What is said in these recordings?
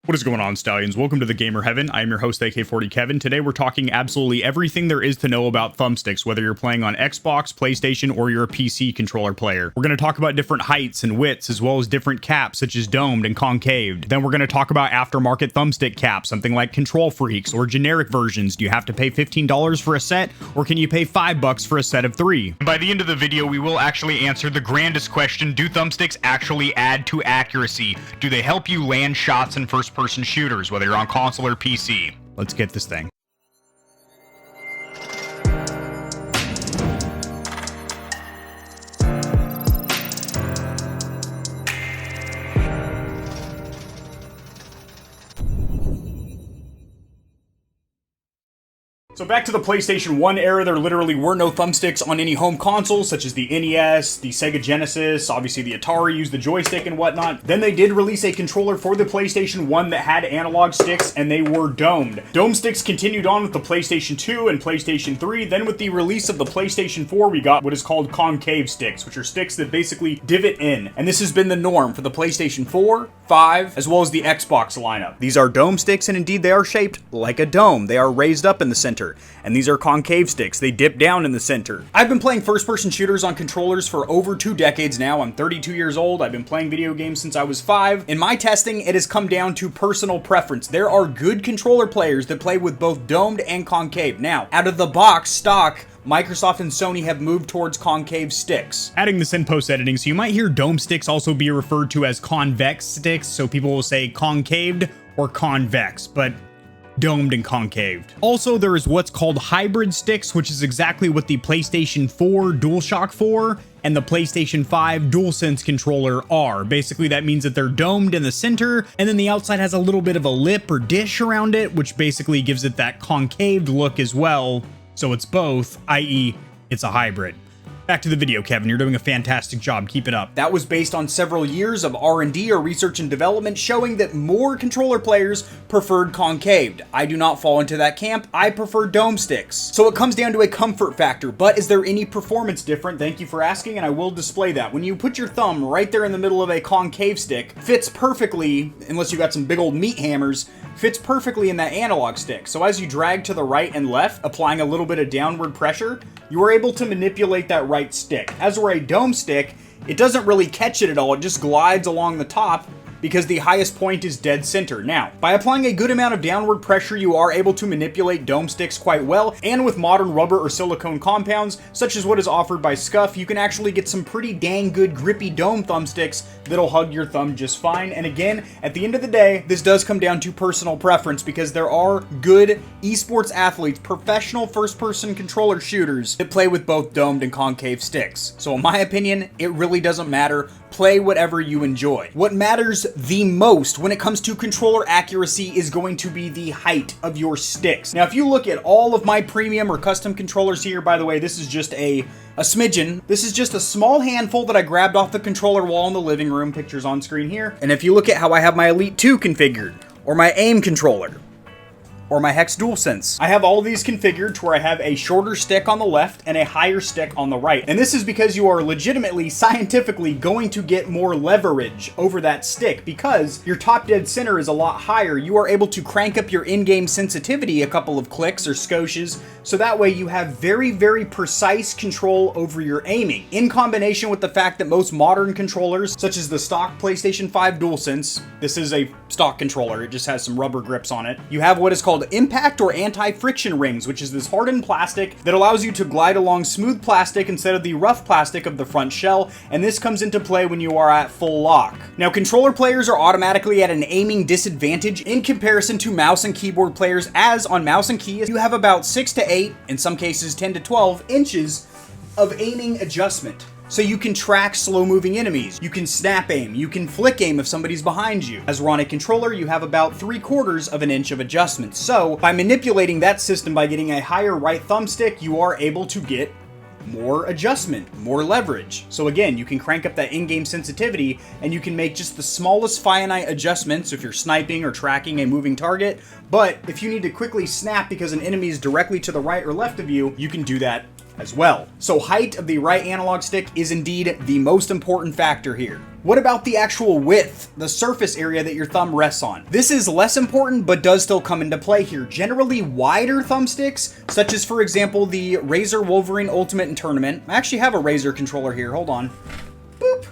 What is going on, Stallions? Welcome to the Gamer Heaven. I am your host, AK40 Kevin. Today we're talking absolutely everything there is to know about thumbsticks, whether you're playing on Xbox, PlayStation, or you're a PC controller player. We're going to talk about different heights and widths, as well as different caps, such as domed and concaved. Then we're going to talk about aftermarket thumbstick caps, something like Kontrol Freeks, or generic versions. Do you have to pay $15 for a set, or can you pay $5 for a set of 3? And by the end of the video, we will actually answer the grandest question: do thumbsticks actually add to accuracy? Do they help you land shots in first-person shooters, whether you're on console or PC? Let's get this thing. So back to the PlayStation 1 era, there literally were no thumbsticks on any home consoles, such as the NES, the Sega Genesis, obviously the Atari used the joystick and whatnot. Then they did release a controller for the PlayStation 1 that had analog sticks, and they were domed. Dome sticks continued on with the PlayStation 2 and PlayStation 3. Then with the release of the PlayStation 4, we got what is called concave sticks, which are sticks that basically divot in. And this has been the norm for the PlayStation 4, 5, as well as the Xbox lineup. These are dome sticks, and indeed they are shaped like a dome. They are raised up in the center. And these are concave sticks. They dip down in the center. I've been playing first-person shooters on controllers for over 2 decades now. I'm 32 years old. I've been playing video games since I was 5. In my testing, it has come down to personal preference. There are good controller players that play with both domed and concave. Now, out of the box, stock, Microsoft and Sony have moved towards concave sticks. Adding this in post-editing, so you might hear dome sticks also be referred to as convex sticks, so people will say concaved or convex, but domed and concaved. Also, there is what's called hybrid sticks, which is exactly what the PlayStation 4 DualShock 4 and the PlayStation 5 DualSense controller are. Basically, that means that they're domed in the center, and then the outside has a little bit of a lip or dish around it, which basically gives it that concaved look as well. So it's both, i.e., it's a hybrid. Back to the video, Kevin. You're doing a fantastic job. Keep it up. That was based on several years of R&D or research and development showing that more controller players preferred concaved. I do not fall into that camp. I prefer dome sticks. So it comes down to a comfort factor, but is there any performance different? Thank you for asking, and I will display that. When you put your thumb right there in the middle of a concave stick, fits perfectly, unless you got some big old meat hammers, fits perfectly in that analog stick. So as you drag to the right and left, applying a little bit of downward pressure, you are able to manipulate that right stick. As for a dome stick, it doesn't really catch it at all. It just glides along the top because the highest point is dead center. Now, by applying a good amount of downward pressure, you are able to manipulate dome sticks quite well, and with modern rubber or silicone compounds, such as what is offered by Scuff, you can actually get some pretty dang good grippy dome thumbsticks that'll hug your thumb just fine. And again, at the end of the day, this does come down to personal preference, because there are good esports athletes, professional first-person controller shooters that play with both domed and concave sticks. So in my opinion, it really doesn't matter. Play whatever you enjoy. What matters the most when it comes to controller accuracy is going to be the height of your sticks. Now, if you look at all of my premium or custom controllers here, by the way, this is just a smidgen. This is just a small handful that I grabbed off the controller wall in the living room. Pictures on screen here. And if you look at how I have my Elite 2 configured, or my AIM controller, or my Hex DualSense, I have all of these configured to where I have a shorter stick on the left and a higher stick on the right. And this is because you are legitimately, scientifically going to get more leverage over that stick, because your top dead center is a lot higher. You are able to crank up your in-game sensitivity a couple of clicks or scotches, so that way you have very, very precise control over your aiming. In combination with the fact that most modern controllers, such as the stock PlayStation 5 DualSense, this is a stock controller, it just has some rubber grips on it, you have what is called impact or anti-friction rings, which is this hardened plastic that allows you to glide along smooth plastic instead of the rough plastic of the front shell, and this comes into play when you are at full lock. Now, controller players are automatically at an aiming disadvantage in comparison to mouse and keyboard players, as on mouse and keys, you have about 6 to 8, in some cases 10 to 12 inches of aiming adjustment. So you can track slow-moving enemies, you can snap aim, you can flick aim if somebody's behind you. As we're on a controller, you have about 3/4 of an inch of adjustment. So by manipulating that system by getting a higher right thumbstick, you are able to get more adjustment, more leverage. So again, you can crank up that in-game sensitivity, and you can make just the smallest finite adjustments if you're sniping or tracking a moving target. But if you need to quickly snap because an enemy is directly to the right or left of you, you can do that as well. So height of the right analog stick is indeed the most important factor here. What about the actual width, the surface area that your thumb rests on? This is less important, but does still come into play here. Generally wider thumbsticks, such as for example, the Razer Wolverine Ultimate and Tournament. I actually have a Razer controller here, hold on. Boop.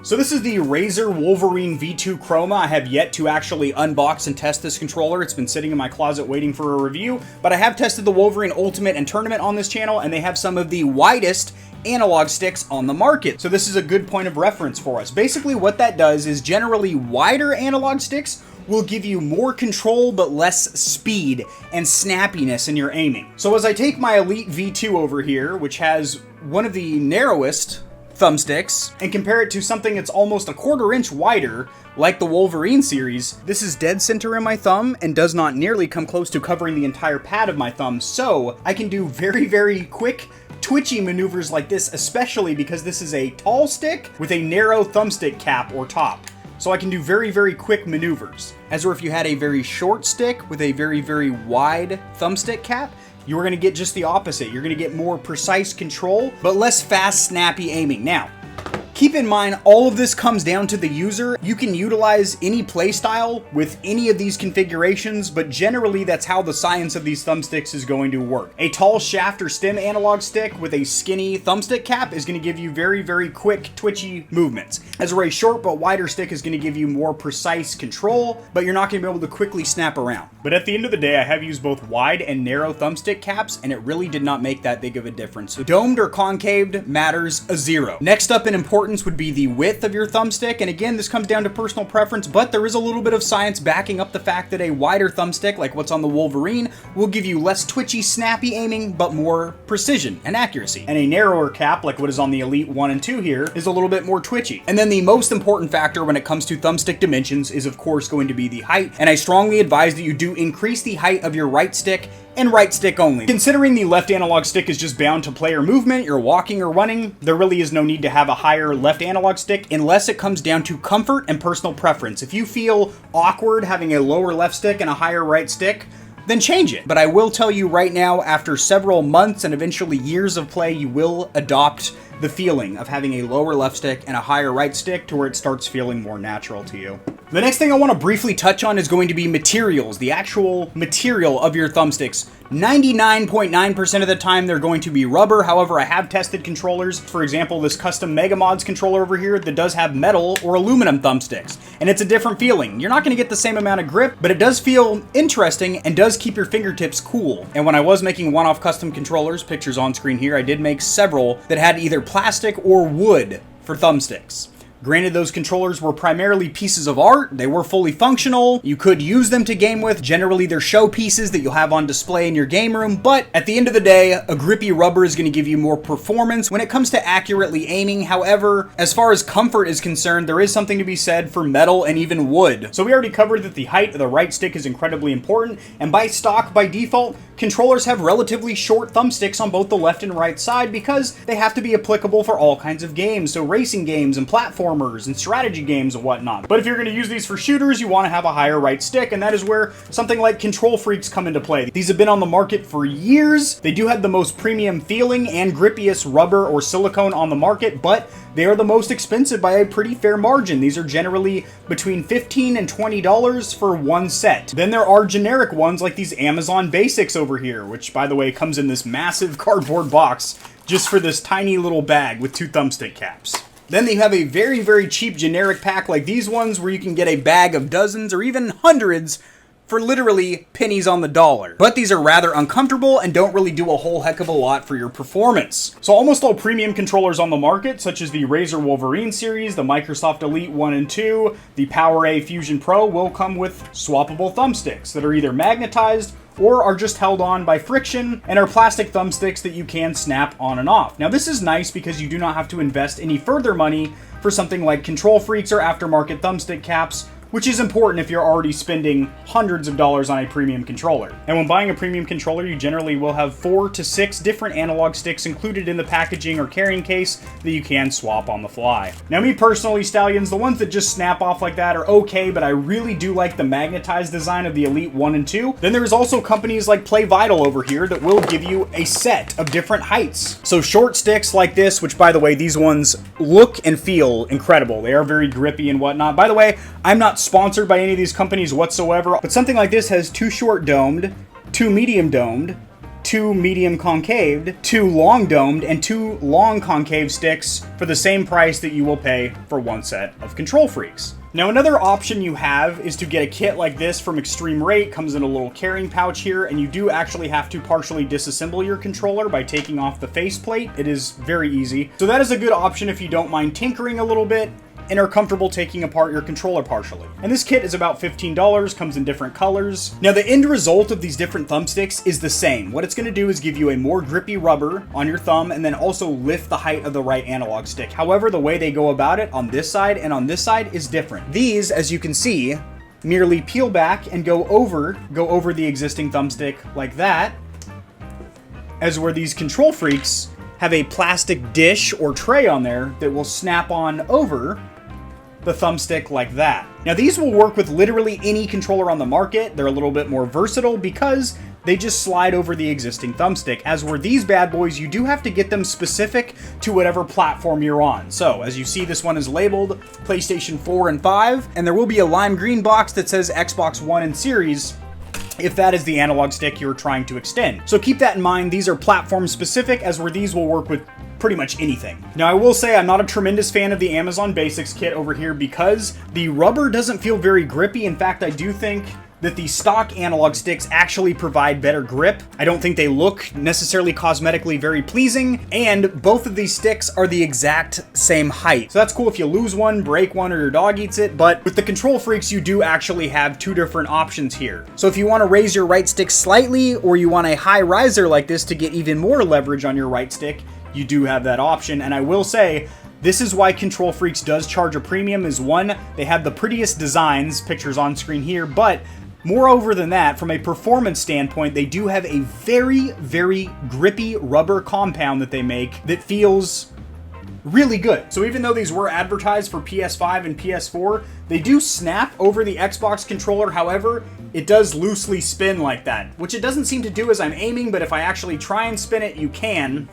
So this is the Razer Wolverine V2 Chroma. I have yet to actually unbox and test this controller. It's been sitting in my closet waiting for a review, but I have tested the Wolverine Ultimate and Tournament on this channel, and they have some of the widest analog sticks on the market. So this is a good point of reference for us. Basically what that does is generally wider analog sticks will give you more control but less speed and snappiness in your aiming. So as I take my Elite V2 over here, which has one of the narrowest thumbsticks, and compare it to something that's almost a 1/4 inch wider, like the Wolverine series, this is dead center in my thumb and does not nearly come close to covering the entire pad of my thumb, so I can do very, very quick, twitchy maneuvers like this, especially because this is a tall stick with a narrow thumbstick cap or top. So I can do very, very quick maneuvers. As or if you had a very short stick with a very, very wide thumbstick cap, you are going to get just the opposite. You're going to get more precise control, but less fast, snappy aiming. Now, keep in mind, all of this comes down to the user. You can utilize any playstyle with any of these configurations, but generally that's how the science of these thumbsticks is going to work. A tall shaft or stem analog stick with a skinny thumbstick cap is going to give you very, very quick, twitchy movements. As a short but wider stick is going to give you more precise control, but you're not going to be able to quickly snap around. But at the end of the day, I have used both wide and narrow thumbstick caps, and it really did not make that big of a difference. So domed or concaved matters a zero. Next up in importance would be the width of your thumbstick, and again, this comes down to personal preference, but there is a little bit of science backing up the fact that a wider thumbstick, like what's on the Wolverine, will give you less twitchy, snappy aiming, but more precision and accuracy. And a narrower cap, like what is on the Elite 1 and 2 here, is a little bit more twitchy. And then the most important factor when it comes to thumbstick dimensions is of course going to be the height, and I strongly advise that you do increase the height of your right stick and right stick only. Considering the left analog stick is just bound to player movement, you're walking or running, there really is no need to have a higher left analog stick unless it comes down to comfort and personal preference. If you feel awkward having a lower left stick and a higher right stick, then change it. But I will tell you right now, after several months and eventually years of play, you will adopt the feeling of having a lower left stick and a higher right stick to where it starts feeling more natural to you. The next thing I want to briefly touch on is going to be materials, the actual material of your thumbsticks. 99.9% of the time they're going to be rubber. However, I have tested controllers, for example, this custom Mega Mods controller over here that does have metal or aluminum thumbsticks, and it's a different feeling. You're not going to get the same amount of grip, but it does feel interesting and does keep your fingertips cool. And when I was making one-off custom controllers, pictures on screen here, I did make several that had either plastic or wood for thumbsticks. Granted, those controllers were primarily pieces of art. They were fully functional. You could use them to game with. Generally, they're show pieces that you'll have on display in your game room. But at the end of the day, a grippy rubber is going to give you more performance when it comes to accurately aiming. However, as far as comfort is concerned, there is something to be said for metal and even wood. So we already covered that the height of the right stick is incredibly important. And by stock, by default, controllers have relatively short thumbsticks on both the left and right side because they have to be applicable for all kinds of games. So racing games and platformers and strategy games and whatnot. But if you're going to use these for shooters, you want to have a higher right stick, and that is where something like Kontrol Freeks come into play. These have been on the market for years. They do have the most premium feeling and grippiest rubber or silicone on the market, but they are the most expensive by a pretty fair margin. These are generally between $15 and $20 for one set. Then there are generic ones like these Amazon Basics over here, which by the way comes in this massive cardboard box just for this tiny little bag with 2 thumbstick caps. Then you have a very, very cheap generic pack like these ones where you can get a bag of dozens or even hundreds for literally pennies on the dollar. But these are rather uncomfortable and don't really do a whole heck of a lot for your performance. So almost all premium controllers on the market, such as the Razer Wolverine series, the Microsoft Elite 1 and 2, the PowerA Fusion Pro, will come with swappable thumbsticks that are either magnetized or are just held on by friction and are plastic thumbsticks that you can snap on and off. Now this is nice because you do not have to invest any further money for something like Kontrol Freeks or aftermarket thumbstick caps which is important if you're already spending hundreds of dollars on a premium controller. And when buying a premium controller, you generally will have 4 to 6 different analog sticks included in the packaging or carrying case that you can swap on the fly. Now, me personally, Stallions, the ones that just snap off like that are okay, but I really do like the magnetized design of the Elite 1 and 2. Then there's also companies like Play Vital over here that will give you a set of different heights. So short sticks like this, which by the way, these ones look and feel incredible. They are very grippy and whatnot. By the way, I'm not sponsored by any of these companies whatsoever, but something like this has 2 short domed, 2 medium domed, 2 medium concaved, 2 long domed, and 2 long concave sticks for the same price that you will pay for one set of Kontrol Freeks. Now, another option you have is to get a kit like this from Extremerate. Comes in a little carrying pouch here, and you do actually have to partially disassemble your controller by taking off the faceplate. It is very easy. So that is a good option if you don't mind tinkering a little bit and are comfortable taking apart your controller partially. And this kit is about $15, comes in different colors. Now, the end result of these different thumbsticks is the same. What it's going to do is give you a more grippy rubber on your thumb and then also lift the height of the right analog stick. However, the way they go about it on this side and on this side is different. These, as you can see, merely peel back and go over the existing thumbstick like that, as where these Kontrol Freeks have a plastic dish or tray on there that will snap on over the thumbstick like that. Now, these will work with literally any controller on the market. They're a little bit more versatile because they just slide over the existing thumbstick. As were these bad boys, you do have to get them specific to whatever platform you're on. So, as you see, this one is labeled PlayStation 4 and 5, and there will be a lime green box that says Xbox One and Series, if that is the analog stick you're trying to extend. So keep that in mind. These are platform specific, as where these will work with pretty much anything. Now, I will say I'm not a tremendous fan of the Amazon Basics kit over here because the rubber doesn't feel very grippy. In fact, I do think that the stock analog sticks actually provide better grip. I don't think they look necessarily cosmetically very pleasing, and both of these sticks are the exact same height. So that's cool if you lose one, break one, or your dog eats it, but with the Kontrol Freeks, you do actually have 2 different options here. So if you want to raise your right stick slightly, or you want a high riser like this to get even more leverage on your right stick, you do have that option. And I will say, this is why Kontrol Freeks does charge a premium. Is one, they have the prettiest designs, pictures on screen here, but moreover than that, from a performance standpoint, they do have a very, very grippy rubber compound that they make that feels really good. So even though these were advertised for PS5 and PS4, they do snap over the Xbox controller. However, it does loosely spin like that, which it doesn't seem to do as I'm aiming, but if I actually try and spin it, you can.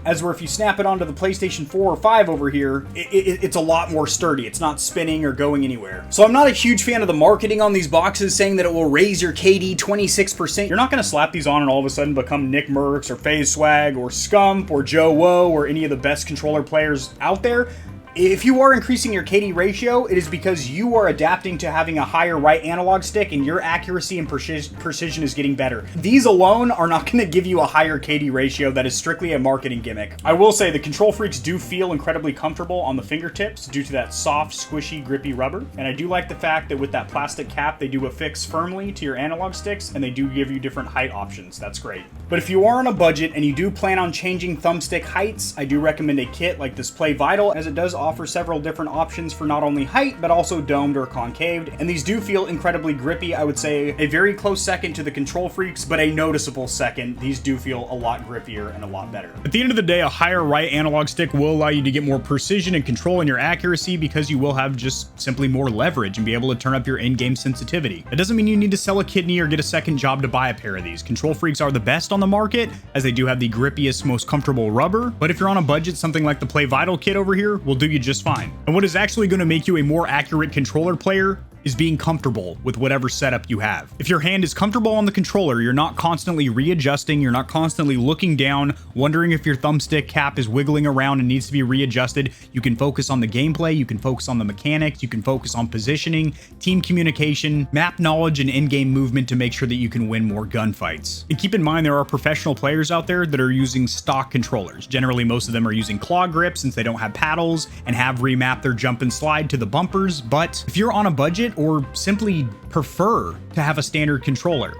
As where if you snap it onto the PlayStation 4 or 5 over here, it's a lot more sturdy. It's not spinning or going anywhere. So I'm not a huge fan of the marketing on these boxes saying that it will raise your KD 26%. You're not going to slap these on and all of a sudden become Nick Merckx or FaZe Swag or Scump or Joe Woe or any of the best controller players out there. If you are increasing your KD ratio, it is because you are adapting to having a higher right analog stick and your accuracy and precision is getting better. These alone are not going to give you a higher KD ratio. That is strictly a marketing gimmick. I will say the Kontrol Freeks do feel incredibly comfortable on the fingertips due to that soft, squishy, grippy rubber. And I do like the fact that with that plastic cap, they do affix firmly to your analog sticks and they do give you different height options. That's great. But if you are on a budget and you do plan on changing thumbstick heights, I do recommend a kit like this Play Vital, as it does offer several different options for not only height, but also domed or concaved. And these do feel incredibly grippy. I would say a very close second to the Kontrol Freeks, but a noticeable second. These do feel a lot grippier and a lot better. At the end of the day, a higher right analog stick will allow you to get more precision and control in your accuracy because you will have just simply more leverage and be able to turn up your in-game sensitivity. That doesn't mean you need to sell a kidney or get a second job to buy a pair of these. Kontrol Freeks are the best on the market as they do have the grippiest, most comfortable rubber. But if you're on a budget, something like the Play Vital kit over here will do you just fine. And what is actually going to make you a more accurate controller player is being comfortable with whatever setup you have. If your hand is comfortable on the controller, you're not constantly readjusting, you're not constantly looking down, wondering if your thumbstick cap is wiggling around and needs to be readjusted. You can focus on the gameplay, you can focus on the mechanics, you can focus on positioning, team communication, map knowledge, and in-game movement to make sure that you can win more gunfights. And keep in mind, there are professional players out there that are using stock controllers. Generally, most of them are using claw grips since they don't have paddles and have remapped their jump and slide to the bumpers. But if you're on a budget or simply prefer to have a standard controller,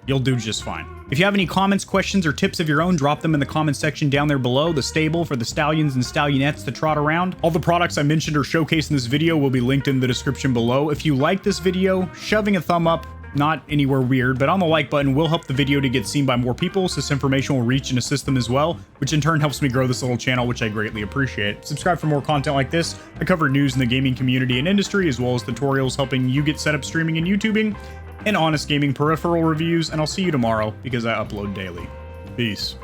you'll do just fine. If you have any comments, questions, or tips of your own, drop them in the comments section down there below. The stable for the Stallions and Stallionettes to trot around. All the products I mentioned or showcased in this video will be linked in the description below. If you like this video, shoving a thumb up, not anywhere weird, but on the like button will help the video to get seen by more people, so this information will reach and assist them as well, which in turn helps me grow this little channel, which I greatly appreciate. Subscribe for more content like this. I cover news in the gaming community and industry, as well as tutorials helping you get set up streaming and YouTubing, and honest gaming peripheral reviews, and I'll see you tomorrow because I upload daily. Peace.